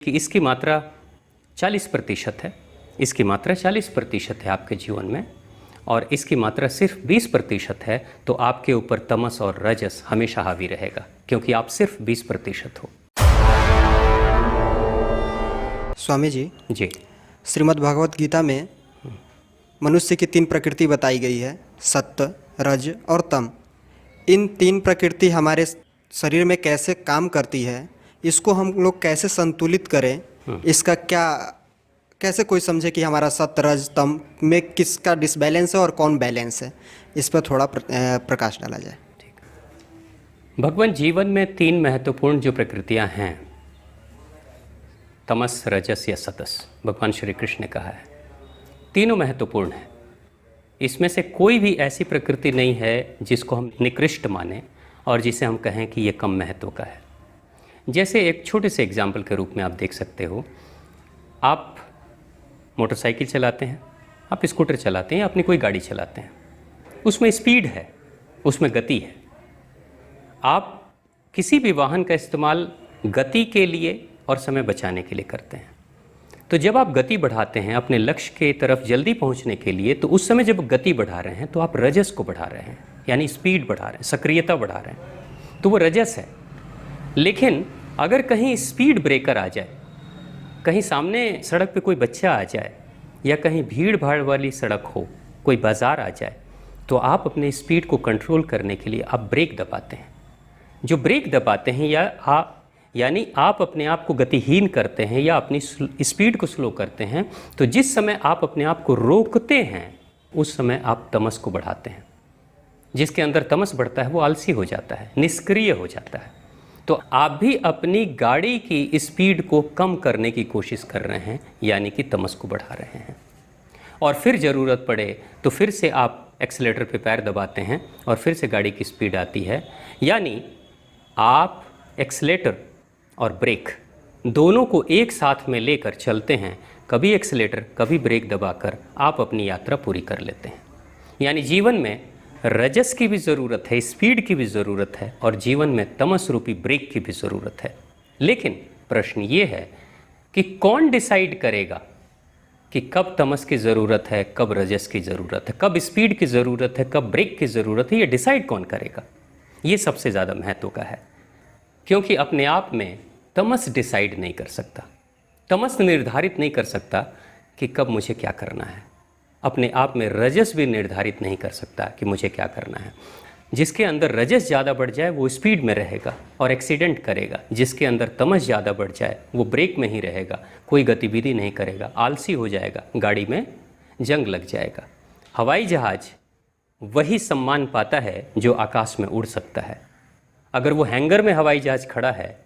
कि इसकी मात्रा 40% है, इसकी मात्रा 40% है आपके जीवन में, और इसकी मात्रा सिर्फ 20% है, तो आपके ऊपर तमस और रजस हमेशा हावी रहेगा, क्योंकि आप सिर्फ 20% हो। स्वामी जी जी। श्रीमद् भागवत गीता में मनुष्य की 3 प्रकृति बताई गई है, सत्व, रज और तम। इन 3 प्रकृति हमारे शरीर में कैसे काम करती है, इसको हम लोग कैसे संतुलित करें, इसका क्या कैसे कोई समझे कि हमारा सत्व, रज, तम में किसका डिसबैलेंस है और कौन बैलेंस है, इस पर थोड़ा प्रकाश डाला जाए। ठीक। भगवान जीवन में 3 महत्वपूर्ण जो प्रकृतियां हैं, तमस, रजस या सतस, भगवान श्री कृष्ण ने कहा है, तीनों महत्वपूर्ण हैं। इसमें से कोई भी ऐसी प्रकृति नहीं है जिसको हम निकृष्ट माने और जिसे हम कहें कि ये कम महत्व का है। जैसे एक छोटे से एग्जाम्पल के रूप में आप देख सकते हो, आप मोटरसाइकिल चलाते हैं, आप स्कूटर चलाते हैं, अपनी कोई गाड़ी चलाते हैं, उसमें स्पीड है, उसमें गति है। आप किसी भी वाहन का इस्तेमाल गति के लिए और समय बचाने के लिए करते हैं। तो जब आप गति बढ़ाते हैं अपने लक्ष्य के तरफ जल्दी पहुंचने के लिए, तो उस समय जब गति बढ़ा रहे हैं तो आप रजस को बढ़ा रहे हैं, यानी स्पीड बढ़ा रहे हैं, सक्रियता बढ़ा रहे हैं, तो वो रजस है। लेकिन अगर कहीं स्पीड ब्रेकर आ जाए, कहीं सामने सड़क पे कोई बच्चा आ जाए, या कहीं भीड़ भाड़ वाली सड़क हो, कोई बाज़ार आ जाए, तो आप अपने स्पीड को कंट्रोल करने के लिए आप ब्रेक दबाते हैं। जो ब्रेक दबाते हैं यानी आप अपने आप को गतिहीन करते हैं या अपनी स्पीड को स्लो करते हैं, तो जिस समय आप अपने आप को रोकते हैं उस समय आप तमस को बढ़ाते हैं। जिसके अंदर तमस बढ़ता है वो आलसी हो जाता है, निष्क्रिय हो जाता है। तो आप भी अपनी गाड़ी की स्पीड को कम करने की कोशिश कर रहे हैं, यानी कि तमस को बढ़ा रहे हैं। और फिर ज़रूरत पड़े तो फिर से आप एक्सीलेटर पे पैर दबाते हैं और फिर से गाड़ी की स्पीड आती है, यानी आप एक्सीलेटर और ब्रेक दोनों को एक साथ में लेकर चलते हैं। कभी एक्सीलेटर कभी ब्रेक दबाकर आप अपनी यात्रा पूरी कर लेते हैं। यानी जीवन में रजस की भी ज़रूरत है, स्पीड की भी ज़रूरत है, और जीवन में तमस रूपी ब्रेक की भी ज़रूरत है। लेकिन प्रश्न ये है कि कौन डिसाइड करेगा कि कब तमस की ज़रूरत है, कब रजस की ज़रूरत है, कब स्पीड की ज़रूरत है, कब ब्रेक की ज़रूरत है, ये डिसाइड कौन करेगा? ये सबसे ज़्यादा महत्व का है, क्योंकि अपने आप में तमस डिसाइड नहीं कर सकता, तमस निर्धारित नहीं कर सकता कि कब मुझे क्या करना है। अपने आप में रजस भी निर्धारित नहीं कर सकता कि मुझे क्या करना है। जिसके अंदर रजस ज़्यादा बढ़ जाए वो स्पीड में रहेगा और एक्सीडेंट करेगा। जिसके अंदर तमस ज़्यादा बढ़ जाए वो ब्रेक में ही रहेगा, कोई गतिविधि नहीं करेगा, आलसी हो जाएगा, गाड़ी में जंग लग जाएगा। हवाई जहाज़ वही सम्मान पाता है जो आकाश में उड़ सकता है। अगर वो हैंगर में हवाई जहाज़ खड़ा है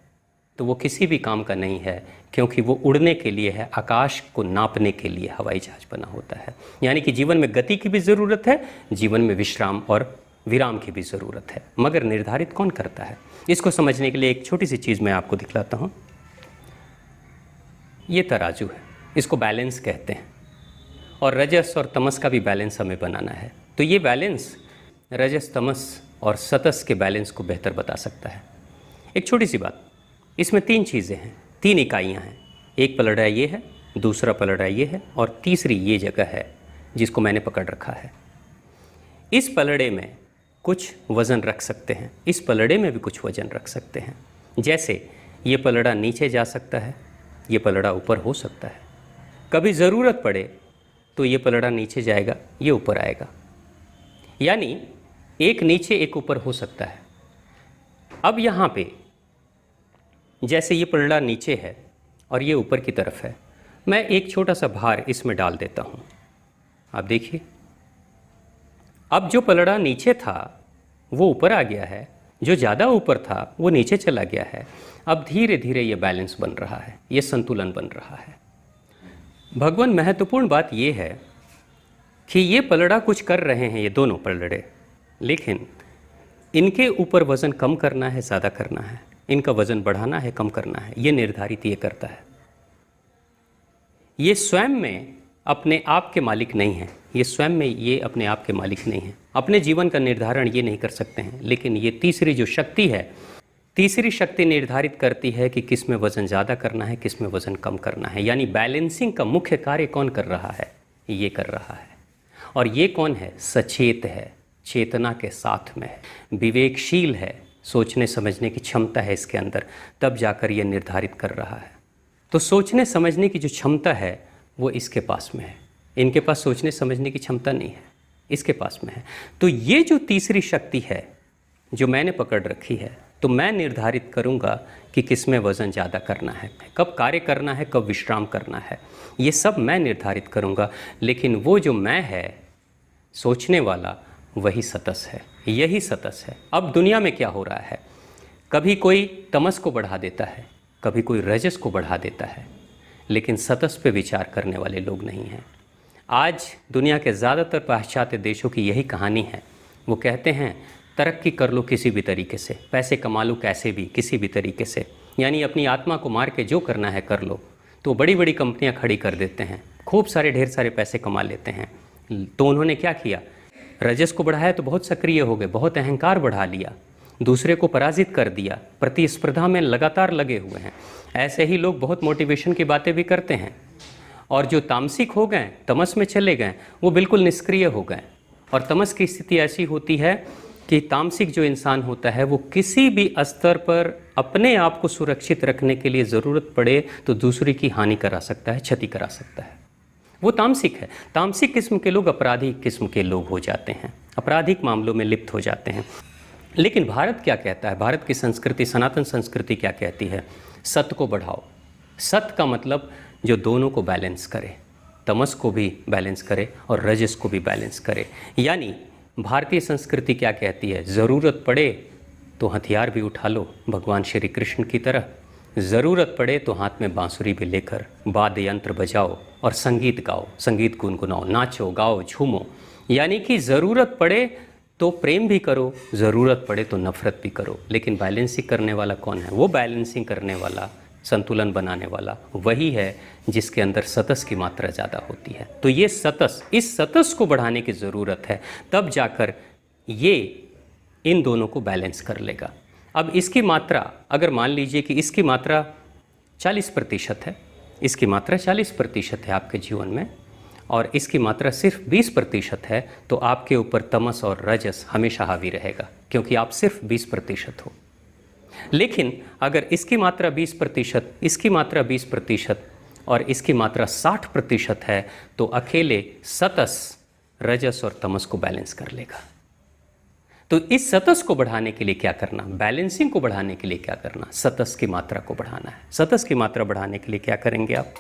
तो वो किसी भी काम का नहीं है, क्योंकि वो उड़ने के लिए है, आकाश को नापने के लिए हवाई जहाज़ बना होता है। यानी कि जीवन में गति की भी ज़रूरत है, जीवन में विश्राम और विराम की भी ज़रूरत है, मगर निर्धारित कौन करता है? इसको समझने के लिए एक छोटी सी चीज़ मैं आपको दिखलाता हूँ। ये तराजू है, इसको बैलेंस कहते हैं, और रजस और तमस का भी बैलेंस हमें बनाना है। तो ये बैलेंस रजस, तमस और सतस के बैलेंस को बेहतर बता सकता है। एक छोटी सी बात, इसमें 3 चीज़ें हैं, 3 इकाइयाँ हैं। एक पलड़ा ये है, दूसरा पलड़ा ये है, और तीसरी ये जगह है जिसको मैंने पकड़ रखा है। इस पलड़े में कुछ वज़न रख सकते हैं, इस पलड़े में भी कुछ वज़न रख सकते हैं। जैसे ये पलड़ा नीचे जा सकता है, ये पलड़ा ऊपर हो सकता है। कभी ज़रूरत पड़े तो ये पलड़ा नीचे जाएगा, ये ऊपर आएगा, यानी एक नीचे एक ऊपर हो सकता है। अब यहाँ पे जैसे ये पलड़ा नीचे है और ये ऊपर की तरफ है, मैं एक छोटा सा भार इसमें डाल देता हूँ। आप देखिए, अब जो पलड़ा नीचे था वो ऊपर आ गया है, जो ज़्यादा ऊपर था वो नीचे चला गया है। अब धीरे धीरे ये बैलेंस बन रहा है, ये संतुलन बन रहा है। भगवान, महत्वपूर्ण बात ये है कि ये पलड़ा कुछ कर रहे हैं, ये दोनों पलड़े, लेकिन इनके ऊपर वज़न कम करना है, ज़्यादा करना है, इनका वज़न बढ़ाना है, कम करना है, ये निर्धारित ये करता है। ये स्वयं में अपने आप के मालिक नहीं है, ये स्वयं में ये अपने आप के मालिक नहीं है, अपने जीवन का निर्धारण ये नहीं कर सकते हैं। लेकिन ये तीसरी जो शक्ति है तीसरी शक्ति निर्धारित करती है कि किस में वज़न ज़्यादा करना है, किस में वज़न कम करना है। यानी बैलेंसिंग का मुख्य कार्य कौन कर रहा है? ये कर रहा है। और ये कौन है? सचेत है, चेतना के साथ में है, विवेकशील है, सोचने समझने की क्षमता है इसके अंदर, तब जाकर ये निर्धारित कर रहा है। तो सोचने समझने की जो क्षमता है वो इसके पास में है। इनके पास सोचने समझने की क्षमता नहीं है, इसके पास में है। तो ये जो तीसरी शक्ति है जो मैंने पकड़ रखी है, तो मैं निर्धारित करूंगा कि किस में वज़न ज़्यादा करना है, कब कार्य करना है, कब विश्राम करना है, ये सब मैं निर्धारित करूंगा। लेकिन वो जो मैं है, सोचने वाला, वही सतस है, यही सतस है। अब दुनिया में क्या हो रहा है? कभी कोई तमस को बढ़ा देता है, कभी कोई रजस को बढ़ा देता है, लेकिन सतस पे विचार करने वाले लोग नहीं हैं। आज दुनिया के ज़्यादातर पाश्चात्य देशों की यही कहानी है। वो कहते हैं तरक्की कर लो किसी भी तरीके से, पैसे कमा लो कैसे भी, किसी भी तरीके से, यानी अपनी आत्मा को मार के जो करना है कर लो। तो बड़ी बड़ी कंपनियां खड़ी कर देते हैं, खूब सारे ढेर सारे पैसे कमा लेते हैं। तो उन्होंने क्या किया? रजस को बढ़ाया तो बहुत सक्रिय हो गए, बहुत अहंकार बढ़ा लिया, दूसरे को पराजित कर दिया, प्रतिस्पर्धा में लगातार लगे हुए हैं। ऐसे ही लोग बहुत मोटिवेशन की बातें भी करते हैं, और जो तामसिक हो गए, तमस में चले गए, वो बिल्कुल निष्क्रिय हो गए। और तमस की स्थिति ऐसी होती है कि तामसिक जो इंसान होता है वो किसी भी स्तर पर अपने आप को सुरक्षित रखने के लिए ज़रूरत पड़े तो दूसरे की हानि करा सकता है, क्षति करा सकता है। वो तामसिक है। तामसिक किस्म के लोग अपराधी किस्म के लोग हो जाते हैं, आपराधिक मामलों में लिप्त हो जाते हैं। लेकिन भारत क्या कहता है? भारत की संस्कृति, सनातन संस्कृति क्या कहती है? सत्य को बढ़ाओ। सत्य का मतलब जो दोनों को बैलेंस करे, तमस को भी बैलेंस करे और रजस को भी बैलेंस करे। यानी भारतीय संस्कृति क्या कहती है? ज़रूरत पड़े तो हथियार भी उठा लो, भगवान श्री कृष्ण की तरह। ज़रूरत पड़े तो हाथ में बांसुरी भी लेकर वाद्य यंत्र बजाओ और संगीत गाओ, संगीत गुनगुनाओ, नाचो, गाओ, झूमो। यानी कि ज़रूरत पड़े तो प्रेम भी करो, ज़रूरत पड़े तो नफ़रत भी करो। लेकिन बैलेंसिंग करने वाला कौन है? वो बैलेंसिंग करने वाला, संतुलन बनाने वाला वही है जिसके अंदर सतस की मात्रा ज़्यादा होती है। तो ये सतस, इस सतस को बढ़ाने की ज़रूरत है, तब जाकर ये इन दोनों को बैलेंस कर लेगा। अब इसकी मात्रा, अगर मान लीजिए कि इसकी मात्रा 40% है, इसकी मात्रा 40% है आपके जीवन में, और इसकी मात्रा सिर्फ 20% है, तो आपके ऊपर तमस और रजस हमेशा हावी रहेगा, क्योंकि आप सिर्फ 20% हो। लेकिन अगर इसकी मात्रा 20%, इसकी मात्रा 20% और इसकी मात्रा 60% है, तो अकेले सतस रजस और तमस को बैलेंस कर लेगा। तो इस सतस को बढ़ाने के लिए क्या करना? बैलेंसिंग को बढ़ाने के लिए क्या करना? सतस की मात्रा को बढ़ाना है। सतस की मात्रा बढ़ाने के लिए क्या करेंगे आप?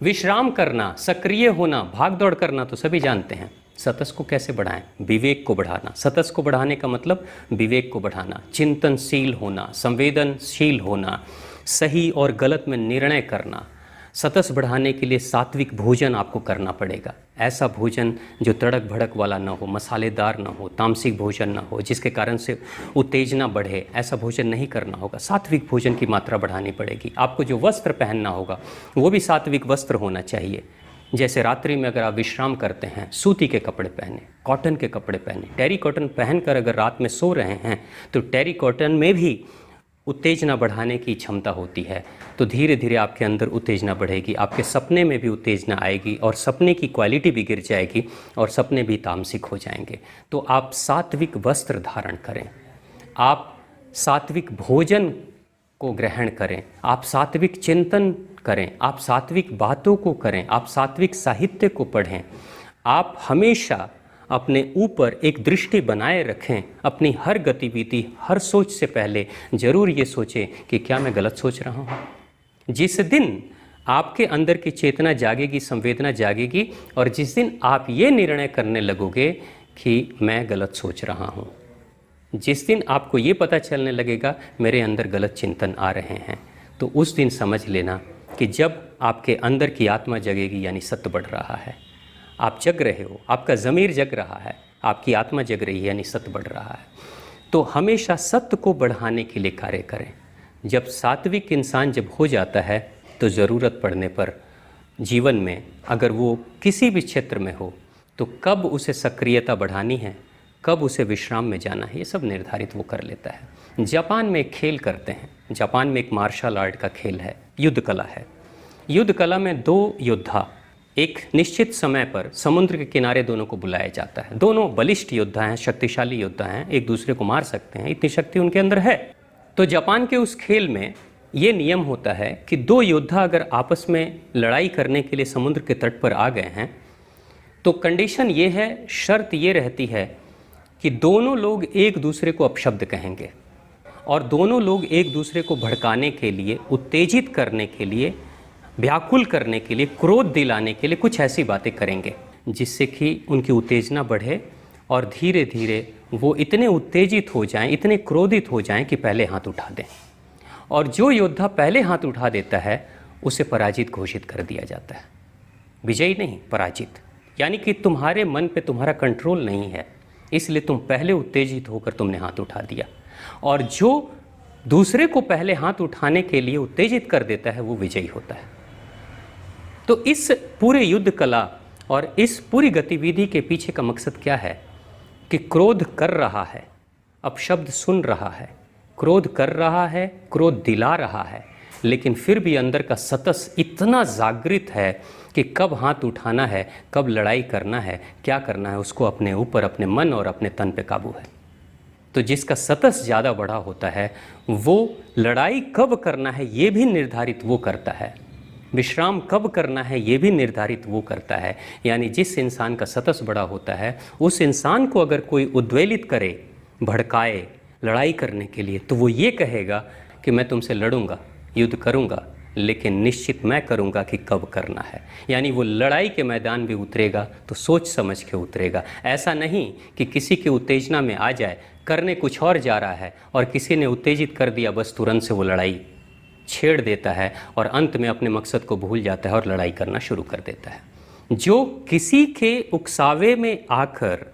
विश्राम करना, सक्रिय होना, भाग दौड़ करना तो सभी जानते हैं। सतस को कैसे बढ़ाएं? विवेक को बढ़ाना। सतस को बढ़ाने का मतलब विवेक को बढ़ाना, चिंतनशील होना, संवेदनशील होना, सही और गलत में निर्णय करना। सतस बढ़ाने के लिए सात्विक भोजन आपको करना पड़ेगा। ऐसा भोजन जो तड़क भड़क वाला ना हो, मसालेदार ना हो, तामसिक भोजन ना हो, जिसके कारण से उत्तेजना बढ़े, ऐसा भोजन नहीं करना होगा। सात्विक भोजन की मात्रा बढ़ानी पड़ेगी। आपको जो वस्त्र पहनना होगा वो भी सात्विक वस्त्र होना चाहिए। जैसे रात्रि में अगर आप विश्राम करते हैं, सूती के कपड़े पहने, कॉटन के कपड़े पहने। टेरी कॉटन पहनकर अगर रात में सो रहे हैं तो टेरी कॉटन में भी उत्तेजना बढ़ाने की क्षमता होती है। तो धीरे धीरे आपके अंदर उत्तेजना बढ़ेगी, आपके सपने में भी उत्तेजना आएगी और सपने की क्वालिटी भी गिर जाएगी और सपने भी तामसिक हो जाएंगे। तो आप सात्विक वस्त्र धारण करें, आप सात्विक भोजन को ग्रहण करें, आप सात्विक चिंतन करें, आप सात्विक बातों को करें, आप सात्विक साहित्य को पढ़ें। आप हमेशा अपने ऊपर एक दृष्टि बनाए रखें। अपनी हर गतिविधि, हर सोच से पहले ज़रूर ये सोचें कि क्या मैं गलत सोच रहा हूँ। जिस दिन आपके अंदर की चेतना जागेगी, संवेदना जागेगी, और जिस दिन आप ये निर्णय करने लगोगे कि मैं गलत सोच रहा हूँ, जिस दिन आपको ये पता चलने लगेगा मेरे अंदर गलत चिंतन आ रहे हैं, तो उस दिन समझ लेना कि जब आपके अंदर की आत्मा जगेगी, यानी सत्य बढ़ रहा है। आप जग रहे हो, आपका ज़मीर जग रहा है, आपकी आत्मा जग रही है, यानी सत्य बढ़ रहा है। तो हमेशा सत्य को बढ़ाने के लिए कार्य करें। जब सात्विक इंसान जब हो जाता है तो ज़रूरत पड़ने पर जीवन में, अगर वो किसी भी क्षेत्र में हो, तो कब उसे सक्रियता बढ़ानी है, कब उसे विश्राम में जाना है, ये सब निर्धारित वो कर लेता है। जापान में एक खेल करते हैं, जापान में एक मार्शल आर्ट का खेल है, युद्ध कला है। युद्ध कला में दो योद्धा एक निश्चित समय पर समुद्र के किनारे दोनों को बुलाया जाता है। दोनों बलिष्ठ योद्धा हैं, शक्तिशाली योद्धा हैं, एक दूसरे को मार सकते हैं, इतनी शक्ति उनके अंदर है। तो जापान के उस खेल में ये नियम होता है कि दो योद्धा अगर आपस में लड़ाई करने के लिए समुद्र के तट पर आ गए हैं तो कंडीशन ये है, शर्त ये रहती है कि दोनों लोग एक दूसरे को अपशब्द कहेंगे और दोनों लोग एक दूसरे को भड़काने के लिए, उत्तेजित करने के लिए, व्याकुल करने के लिए, क्रोध दिलाने के लिए कुछ ऐसी बातें करेंगे जिससे कि उनकी उत्तेजना बढ़े और धीरे धीरे वो इतने उत्तेजित हो जाएं, इतने क्रोधित हो जाएं कि पहले हाथ उठा दें। और जो योद्धा पहले हाथ उठा देता है उसे पराजित घोषित कर दिया जाता है, विजयी नहीं, पराजित। यानी कि तुम्हारे मन पे तुम्हारा कंट्रोल नहीं है, इसलिए तुम पहले उत्तेजित होकर तुमने हाथ उठा दिया। और जो दूसरे को पहले हाथ उठाने के लिए उत्तेजित कर देता है वो विजयी होता है। तो इस पूरे युद्ध कला और इस पूरी गतिविधि के पीछे का मकसद क्या है कि क्रोध कर रहा है, अपशब्द सुन रहा है, क्रोध कर रहा है, क्रोध दिला रहा है, लेकिन फिर भी अंदर का सतस इतना जागृत है कि कब हाथ उठाना है, कब लड़ाई करना है, क्या करना है, उसको अपने ऊपर, अपने मन और अपने तन पे काबू है। तो जिसका सतस ज़्यादा बड़ा होता है वो लड़ाई कब करना है ये भी निर्धारित वो करता है, विश्राम कब करना है ये भी निर्धारित वो करता है। यानी जिस इंसान का सतस बड़ा होता है उस इंसान को अगर कोई उद्वेलित करे, भड़काए लड़ाई करने के लिए, तो वो ये कहेगा कि मैं तुमसे लड़ूंगा, युद्ध करूंगा, लेकिन निश्चित मैं करूंगा कि कब करना है। यानी वो लड़ाई के मैदान भी उतरेगा तो सोच समझ के उतरेगा। ऐसा नहीं कि किसी की उत्तेजना में आ जाए, करने कुछ और जा रहा है और किसी ने उत्तेजित कर दिया, बस तुरंत से वो लड़ाई छेड़ देता है और अंत में अपने मकसद को भूल जाता है और लड़ाई करना शुरू कर देता है। जो किसी के उकसावे में आकर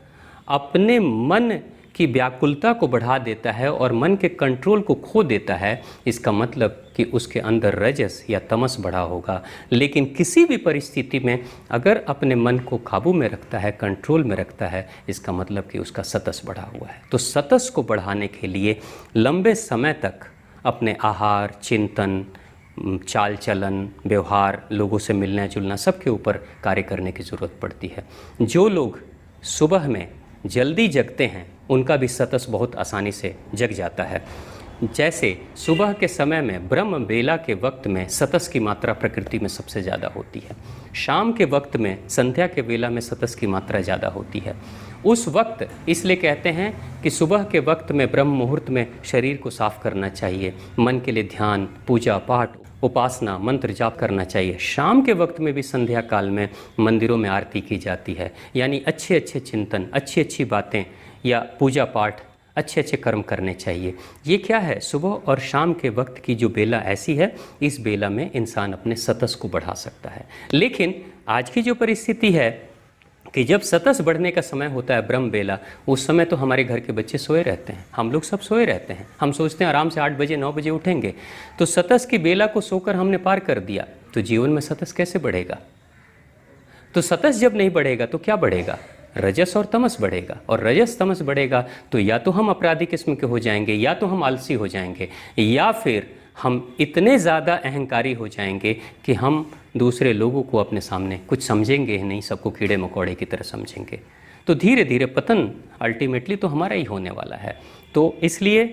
अपने मन की व्याकुलता को बढ़ा देता है और मन के कंट्रोल को खो देता है, इसका मतलब कि उसके अंदर रजस या तमस बढ़ा होगा। लेकिन किसी भी परिस्थिति में अगर अपने मन को काबू में रखता है, कंट्रोल में रखता है, इसका मतलब कि उसका सतस बढ़ा हुआ है। तो सतस को बढ़ाने के लिए लंबे समय तक अपने आहार, चिंतन, चाल चलन, व्यवहार, लोगों से मिलना जुलना, सबके ऊपर कार्य करने की ज़रूरत पड़ती है। जो लोग सुबह में जल्दी जगते हैं उनका भी सतस बहुत आसानी से जग जाता है। जैसे सुबह के समय में ब्रह्म बेला के वक्त में सतस की मात्रा प्रकृति में सबसे ज़्यादा होती है। शाम के वक्त में, संध्या के वेला में सतस की मात्रा ज़्यादा होती है। उस वक्त इसलिए कहते हैं कि सुबह के वक्त में ब्रह्म मुहूर्त में शरीर को साफ करना चाहिए, मन के लिए ध्यान, पूजा पाठ, उपासना, मंत्र जाप करना चाहिए। शाम के वक्त में भी संध्या काल में मंदिरों में आरती की जाती है। यानी अच्छे अच्छे चिंतन, अच्छी अच्छी बातें या पूजा पाठ, अच्छे अच्छे कर्म करने चाहिए। ये क्या है, सुबह और शाम के वक्त की जो बेला ऐसी है, इस बेला में इंसान अपने सतस को बढ़ा सकता है। लेकिन आज की जो परिस्थिति है कि जब सतस बढ़ने का समय होता है ब्रह्म बेला, उस समय तो हमारे घर के बच्चे सोए रहते हैं, हम लोग सब सोए रहते हैं। हम सोचते हैं आराम से 8 बजे 9 बजे उठेंगे। तो सतस की बेला को सोकर हमने पार कर दिया, तो जीवन में सतस कैसे बढ़ेगा? तो सतस जब नहीं बढ़ेगा तो क्या बढ़ेगा? रजस और तमस बढ़ेगा। और रजस तमस बढ़ेगा तो या तो हम अपराधी किस्म के हो जाएंगे, या तो हम आलसी हो जाएंगे, या फिर हम इतने ज़्यादा अहंकारी हो जाएंगे कि हम दूसरे लोगों को अपने सामने कुछ समझेंगे ही नहीं, सबको कीड़े मकोड़े की तरह समझेंगे। तो धीरे धीरे पतन अल्टीमेटली तो हमारा ही होने वाला है। तो इसलिए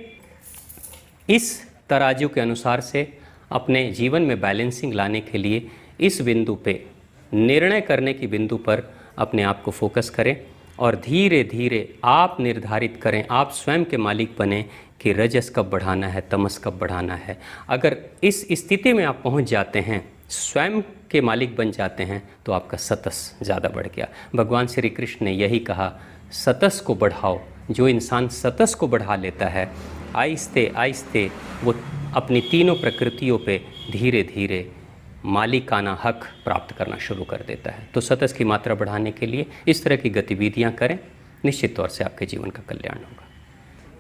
इस तराजू के अनुसार से अपने जीवन में बैलेंसिंग लाने के लिए इस बिंदु पे, निर्णय करने की बिंदु पर अपने आप को फोकस करें और धीरे धीरे आप निर्धारित करें, आप स्वयं के मालिक बने कि रजस कब बढ़ाना है, तमस कब बढ़ाना है। अगर इस स्थिति में आप पहुंच जाते हैं, स्वयं के मालिक बन जाते हैं, तो आपका सतस ज़्यादा बढ़ गया। भगवान श्री कृष्ण ने यही कहा, सतस को बढ़ाओ। जो इंसान सतस को बढ़ा लेता है, आहिस्ते आहिस्ते वो अपनी तीनों प्रकृतियों पे धीरे धीरे मालिकाना हक प्राप्त करना शुरू कर देता है। तो सतस की मात्रा बढ़ाने के लिए इस तरह की गतिविधियां करें, निश्चित तौर से आपके जीवन का कल्याण होगा।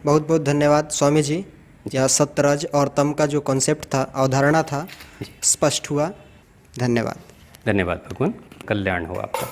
बहुत बहुत धन्यवाद स्वामी जी। यह सत्य, रज और तम का जो कॉन्सेप्ट था, अवधारणा था, स्पष्ट हुआ। धन्यवाद। धन्यवाद भगवान, कल्याण हो आपका।